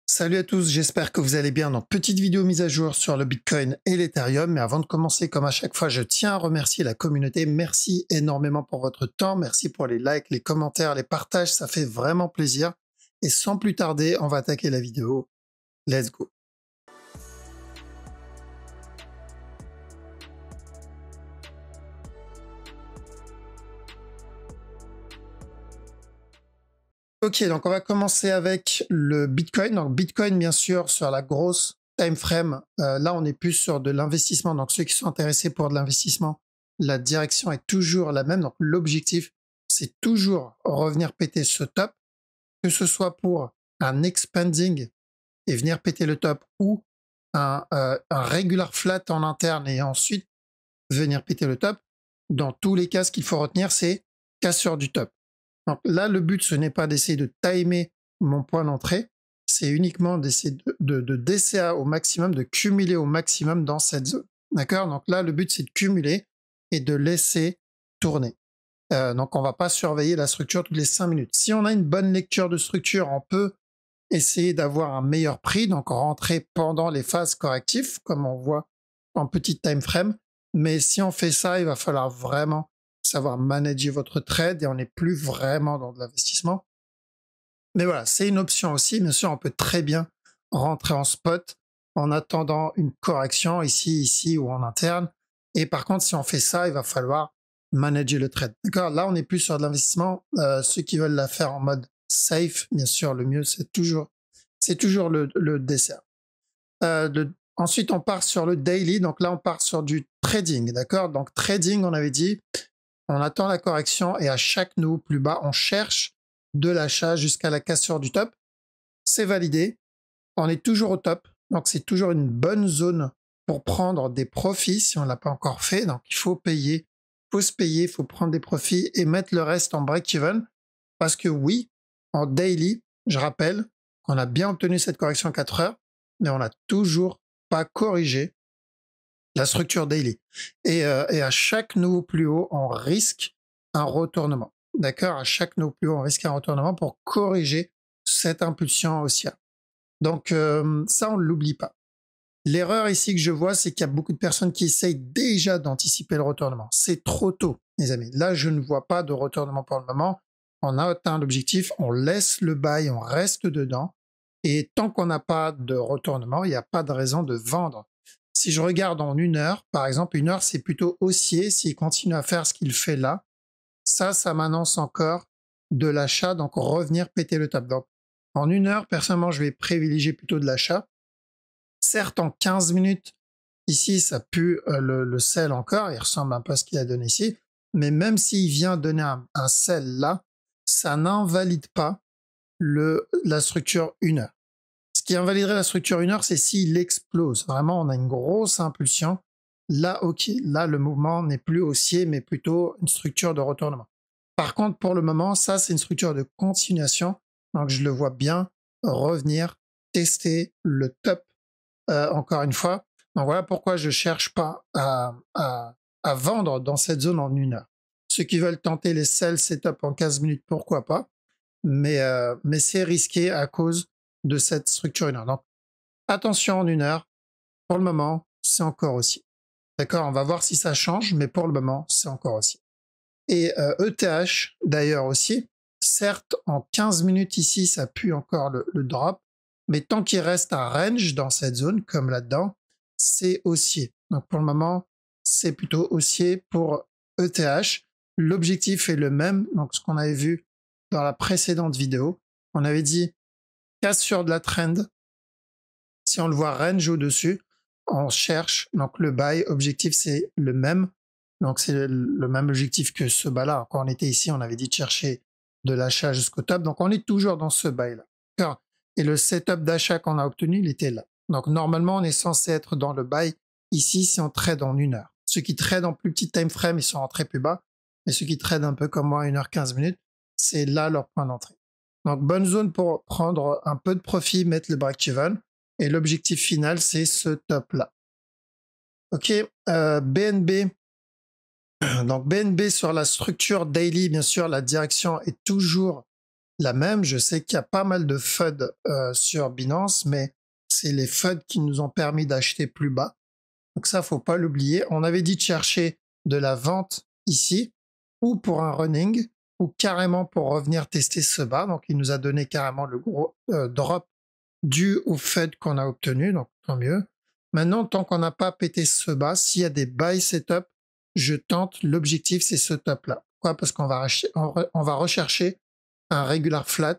Salut à tous, j'espère que vous allez bien. Donc, petite vidéo mise à jour sur le Bitcoin et l'Ethereum. Mais avant de commencer, comme à chaque fois, je tiens à remercier la communauté. Merci énormément pour votre temps. Merci pour les likes, les commentaires, les partages. Ça fait vraiment plaisir. Et sans plus tarder, on va attaquer la vidéo. Let's go. Ok, donc on va commencer avec le Bitcoin. Donc Bitcoin, bien sûr, sur la grosse time frame. Là, on est plus sur de l'investissement. Donc ceux qui sont intéressés pour de l'investissement, la direction est toujours la même. Donc l'objectif, c'est toujours revenir péter ce top, que ce soit pour un expanding et venir péter le top ou un regular flat en interne et ensuite venir péter le top. Dans tous les cas, ce qu'il faut retenir, c'est cassure du top. Donc là, le but, ce n'est pas d'essayer de timer mon point d'entrée, c'est uniquement d'essayer de DCA au maximum, de cumuler au maximum dans cette zone. D'accord? Donc là, le but, c'est de cumuler et de laisser tourner. Donc on va pas surveiller la structure toutes les 5 minutes. Si on a une bonne lecture de structure, on peut essayer d'avoir un meilleur prix, donc rentrer pendant les phases correctives, comme on voit en petite time frame. Mais si on fait ça, il va falloir vraiment savoir manager votre trade et on n'est plus vraiment dans de l'investissement. Mais voilà, c'est une option aussi. Bien sûr, on peut très bien rentrer en spot en attendant une correction ici ou en interne. Et par contre, si on fait ça, il va falloir manager le trade. D'accord? Là, on est plus sur de l'investissement. Ceux qui veulent la faire en mode safe, bien sûr, le mieux, c'est toujours le dessert. Ensuite, on part sur le daily. Donc là, on part sur du trading. D'accord? Donc trading, on avait dit, on attend la correction et à chaque nouveau plus bas, on cherche de l'achat jusqu'à la cassure du top. C'est validé. On est toujours au top. Donc, c'est toujours une bonne zone pour prendre des profits si on ne l'a pas encore fait. Donc, il faut payer, il faut se payer, il faut prendre des profits et mettre le reste en break-even. Parce que oui, en daily, je rappelle qu'on a bien obtenu cette correction 4 heures, mais on n'a toujours pas corrigé la structure daily. Et à chaque nouveau plus haut, on risque un retournement. D'accord? À chaque nouveau plus haut, on risque un retournement pour corriger cette impulsion haussière. Donc ça, on ne l'oublie pas. L'erreur ici que je vois, c'est qu'il y a beaucoup de personnes qui essayent déjà d'anticiper le retournement. C'est trop tôt, les amis. Là, je ne vois pas de retournement pour le moment. On a atteint l'objectif, on laisse le buy, on reste dedans. Et tant qu'on n'a pas de retournement, il n'y a pas de raison de vendre. Si je regarde en 1 heure, par exemple, 1 heure, c'est plutôt haussier. S'il continue à faire ce qu'il fait là, ça m'annonce encore de l'achat, donc revenir péter le top. Donc, en 1 heure, personnellement, je vais privilégier plutôt de l'achat. Certes, en 15 minutes, ici, ça pue le sell encore, il ressemble un peu à ce qu'il a donné ici, mais même s'il vient donner un sell là, ça n'invalide pas la structure 1 heure. Ce qui invaliderait la structure 1 heure, c'est s'il explose. Vraiment, on a une grosse impulsion. Là, ok, là, le mouvement n'est plus haussier, mais plutôt une structure de retournement. Par contre, pour le moment, ça, c'est une structure de continuation. Donc, je le vois bien revenir, tester le top encore une fois. Donc, voilà pourquoi je cherche pas à vendre dans cette zone en 1 heure. Ceux qui veulent tenter les sell setup en 15 minutes, pourquoi pas. Mais c'est risqué à cause de cette structure 1 heure. Donc, attention en 1 heure. Pour le moment, c'est encore aussi. D'accord? On va voir si ça change, mais pour le moment, c'est encore aussi. Et ETH, d'ailleurs aussi, certes, en 15 minutes ici, ça pue encore le drop, mais tant qu'il reste un range dans cette zone, comme là-dedans, c'est haussier. Donc pour le moment, c'est plutôt haussier pour ETH. L'objectif est le même, donc ce qu'on avait vu dans la précédente vidéo. On avait dit casse sur de la trend. Si on le voit range au-dessus, on cherche, donc le buy, objectif c'est le même. Donc c'est le même objectif que ce bas-là. Quand on était ici, on avait dit de chercher de l'achat jusqu'au top. Donc on est toujours dans ce buy-là. Et le setup d'achat qu'on a obtenu, il était là. Donc normalement, on est censé être dans le buy. Ici, si on trade en 1 heure. Ceux qui trade en plus petit time frame, ils sont rentrés plus bas. Mais ceux qui trade un peu comme moi, 1 heure 15 minutes, c'est là leur point d'entrée. Donc bonne zone pour prendre un peu de profit, mettre le break-even. Et l'objectif final, c'est ce top-là. Ok, BNB. Donc BNB sur la structure daily, bien sûr, la direction est toujours la même. Je sais qu'il y a pas mal de FUD sur Binance, mais c'est les FUD qui nous ont permis d'acheter plus bas. Donc ça, faut pas l'oublier. On avait dit de chercher de la vente ici, ou pour un running, ou carrément pour revenir tester ce bas. Donc il nous a donné carrément le gros drop dû au FUD qu'on a obtenu, donc tant mieux. Maintenant, tant qu'on n'a pas pété ce bas, s'il y a des buy setup, je tente. L'objectif, c'est ce top là. Pourquoi? Parce qu'on va rechercher un regular flat.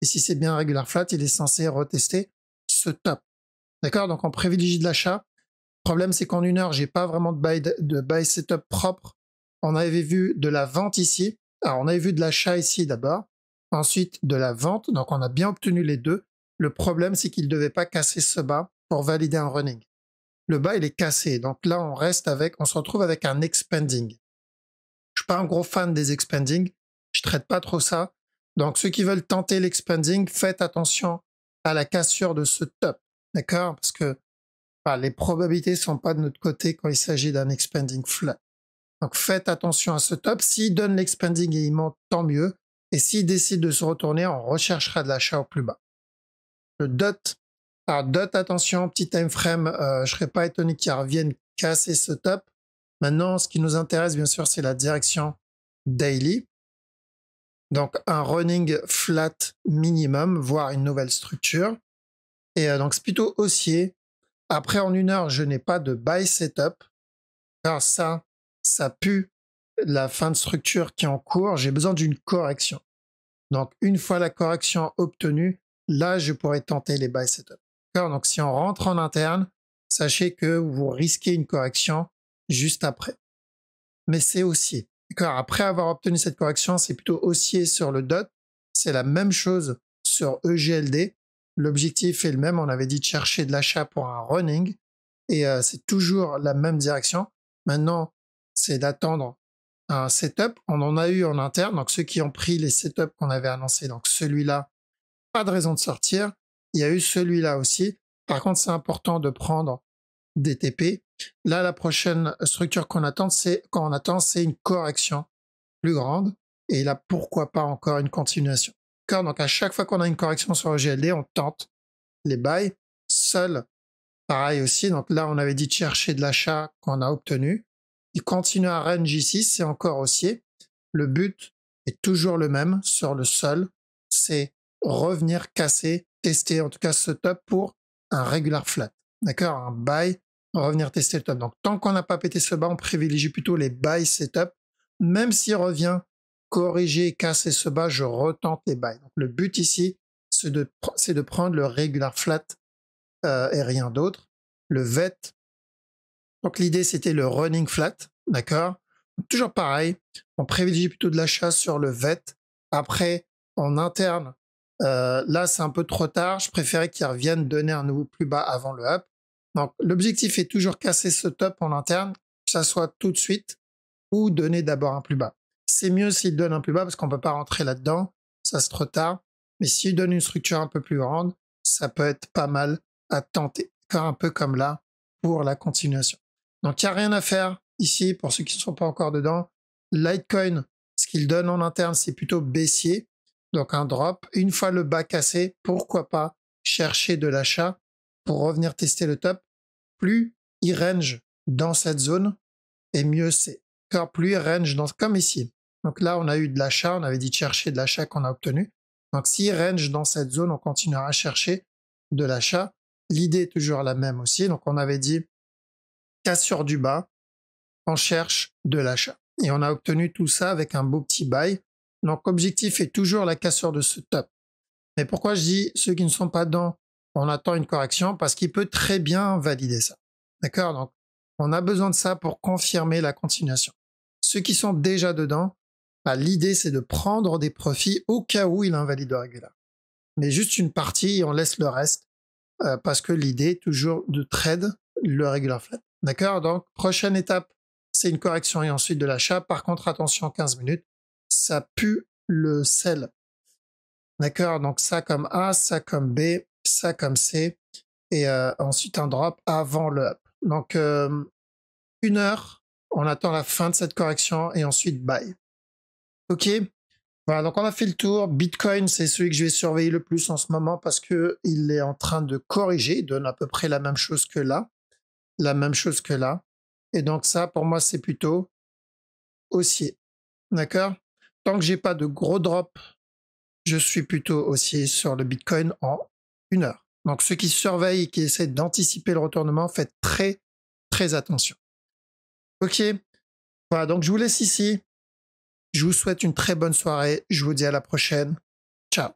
Et si c'est bien un regular flat, il est censé retester ce top. D'accord? Donc on privilégie de l'achat. Le problème, c'est qu'en une heure, j'ai pas vraiment de buy setup propre. On avait vu de la vente ici. Alors on avait vu de l'achat ici d'abord. Ensuite de la vente. Donc on a bien obtenu les deux. Le problème, c'est qu'il ne devait pas casser ce bas pour valider un running. Le bas, il est cassé. Donc là, on se retrouve avec un expanding. Je suis pas un gros fan des expanding. Je traite pas trop ça. Donc, ceux qui veulent tenter l'expanding, faites attention à la cassure de ce top. D'accord? Parce que les probabilités sont pas de notre côté quand il s'agit d'un expanding flat. Donc, faites attention à ce top. S'il donne l'expanding et il monte, tant mieux. Et s'il décide de se retourner, on recherchera de l'achat au plus bas. Le DOT, alors DOT, attention, petit time frame, je serais pas étonné qu'il revienne casser ce top. Maintenant, ce qui nous intéresse, bien sûr, c'est la direction daily. Donc, un running flat minimum, voire une nouvelle structure. Et donc, c'est plutôt haussier. Après, en une heure, je n'ai pas de buy setup. Alors ça pue la fin de structure qui est en cours. J'ai besoin d'une correction. Donc, une fois la correction obtenue, là, je pourrais tenter les buy setup. Donc, si on rentre en interne, sachez que vous risquez une correction juste après. Mais c'est haussier. Après avoir obtenu cette correction, c'est plutôt haussier sur le DOT. C'est la même chose sur EGLD. L'objectif est le même. On avait dit de chercher de l'achat pour un running. Et c'est toujours la même direction. Maintenant, c'est d'attendre un setup. On en a eu en interne. Donc, ceux qui ont pris les setups qu'on avait annoncés, donc celui-là, pas de raison de sortir. Il y a eu celui-là aussi. Par contre, c'est important de prendre des TP. Là, la prochaine structure qu'on attend, c'est une correction plus grande. Et là, pourquoi pas encore une continuation. Donc, à chaque fois qu'on a une correction sur le GLD, on tente les buys. Seul, pareil aussi. Donc là, on avait dit de chercher de l'achat qu'on a obtenu. Il continue à range ici, c'est encore haussier. Le but est toujours le même sur le sol. C'est revenir casser, tester en tout cas ce top pour un regular flat. D'accord? Un buy, revenir tester le top. Donc, tant qu'on n'a pas pété ce bas, on privilégie plutôt les buy setup. Même s'il revient corriger et casser ce bas, je retente les buys. Donc, le but ici, c'est de prendre le regular flat et rien d'autre. Le VET. Donc, l'idée, c'était le running flat. D'accord? Toujours pareil. On privilégie plutôt de l'achat sur le VET. Après, en interne, là, c'est un peu trop tard. Je préférais qu'ils reviennent donner un nouveau plus bas avant le up. Donc, l'objectif est toujours casser ce top en interne, que ça soit tout de suite ou donner d'abord un plus bas. C'est mieux s'il donne un plus bas parce qu'on peut pas rentrer là-dedans. Ça, c'est trop tard. Mais s'il donne une structure un peu plus grande, ça peut être pas mal à tenter. Un peu comme là pour la continuation. Donc, il n'y a rien à faire ici pour ceux qui ne sont pas encore dedans. Litecoin, ce qu'il donne en interne, c'est plutôt baissier. Donc, un drop. Une fois le bas cassé, pourquoi pas chercher de l'achat pour revenir tester le top. Plus il range dans cette zone, et mieux c'est. Plus il range comme ici. Donc là, on a eu de l'achat. On avait dit de chercher de l'achat qu'on a obtenu. Donc, s'il range dans cette zone, on continuera à chercher de l'achat. L'idée est toujours la même aussi. Donc, on avait dit cassure du bas, on cherche de l'achat. Et on a obtenu tout ça avec un beau petit buy. Donc, l'objectif est toujours la cassure de ce top. Mais pourquoi je dis ceux qui ne sont pas dedans, on attend une correction? Parce qu'il peut très bien valider ça. D'accord? Donc, on a besoin de ça pour confirmer la continuation. Ceux qui sont déjà dedans, l'idée c'est de prendre des profits au cas où il invalide le régulier. Mais juste une partie et on laisse le reste parce que l'idée est toujours de trade le regular flat. D'accord? Donc, prochaine étape, c'est une correction et ensuite de l'achat. Par contre, attention, 15 minutes, ça pue le sell. D'accord? Donc, ça comme A, ça comme B, ça comme C et ensuite un drop avant le up. Donc, une heure, on attend la fin de cette correction et ensuite buy. OK? Voilà, donc on a fait le tour. Bitcoin, c'est celui que je vais surveiller le plus en ce moment parce que il est en train de corriger, il donne à peu près la même chose que là, la même chose que là. Et donc ça, pour moi, c'est plutôt haussier. D'accord? Tant que j'ai pas de gros drop, je suis plutôt haussier sur le Bitcoin en 1 heure. Donc ceux qui surveillent et qui essaient d'anticiper le retournement, faites très, très attention. Ok? Voilà, donc je vous laisse ici. Je vous souhaite une très bonne soirée. Je vous dis à la prochaine. Ciao.